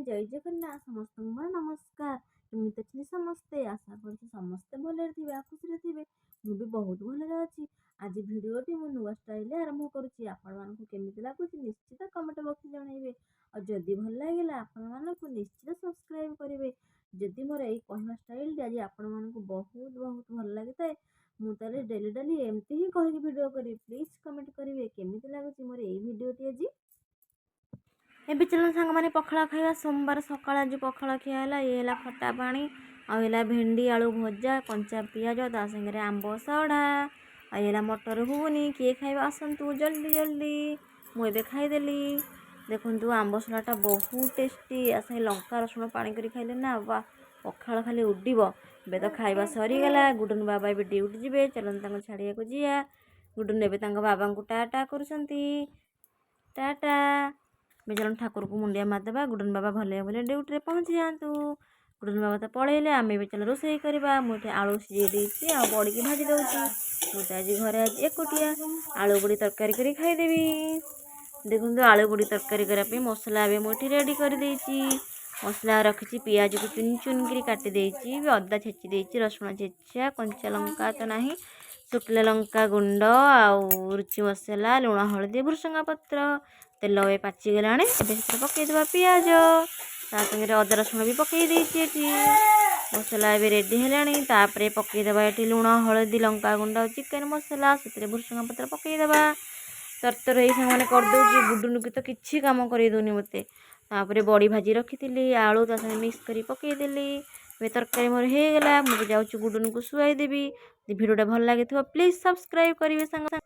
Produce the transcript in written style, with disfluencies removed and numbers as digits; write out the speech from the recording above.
जय जगन्नाथ समस्त मोर नमस्कार। केमिति अछिनि समस्ते आशा करछि समस्ते भलरे थिबे खुशीरे थिबे। मु भी बहुत भलरे अछि। आज भिडियोटी मु नुआ स्टाइल आरंभ करुछि। आपण मानकु केमिति लागुछि निश्चित कमेंट बॉक्स जणाइबे और जदि भल लागिला आपण मानकु निश्चित सब्सक्राइब करिवे। जदि मोर एई कहवा स्टाइल आज आपण मानकु बहुत बहुत भल लागिताए मु ताले डेली डेली एमती ही कहि वीडियो करी। प्लीज कमेंट करिवे केमिति लागुछि मोर एई वीडियोटी आज। एबे चलन सांग माने पखाला खाइबा। सोमवार सकाळ आज पखाला खिया हैला। ये हैला खट्टा पानी आ हैला भेंडी आलू भजा कंचा पियाज ता संगे आंब सढ़ा आ हैला मटर घुगुनी। किए खाइबा आसंतु जल्दी जल्दी मु एबे खाइदेली। देखंतु आंब सढ़ाटा बहुत टेस्टी आसे लंका रसुण पानी करी खाइले ना बा पखाला खाली उड्डीबो। एबे तो खाइबा सरी गला। गुडन बाबा एबे ड्यूटी जिबे चलन तांको छाड़िया को जिया। गुडन एबे तांको बाबा को टाटा करूछंती टाटा। बेचलन ठाकुर को मुंडिया मारदेबा। गुडन बाबा भले भले ड्यूटी रे पहुंची जातु। गुडन बाबा तो पळेले आमे बेचल रोसई करबा। मुठे आलू सिझे देछि आ बड़ी की भाजी दउछि। मुते आज घरे आज एकोटिया आलू बड़ी तरकारी करी खाइ देबी। देखुन तो आलू बड़ी तरकारी करा पे मसला एबे मुठी रेडी कर देछि। मसला रखिछि पियाज को चुन चुन करी काटी देछि। अदा छेची देछि रसुण छेचा कंचा लंका तो नाही शुक्ला लंका गुंड आ रुचि मसला लुण हळदी भृसंगा पत्र तेल ए पाची गलाने एबे पकई देबा पियाज ता संगे अदा रसुण भी पकई देछि। एठी मसला एबे रेडी हेलानी तापरे पकई देबा। एठी लुण हळदी लंका गुंड चिकन मसला सेतरे भृसंगा पत्र पकई देबा। तरतर एई संग माने कर दउछि। गुडुनु की तो किछि काम करै दोनी मते। तापरे बड़ी भाजी रखिथिली आलू ता संगे मिक्स करी पकई देली। एबे तरकारी मोर हे गेला। मु जाउछि गुडुनु को सुआई देबी। वीडियोटा भल लागिथिबो प्लीज सब्सक्राइब करिवे संग।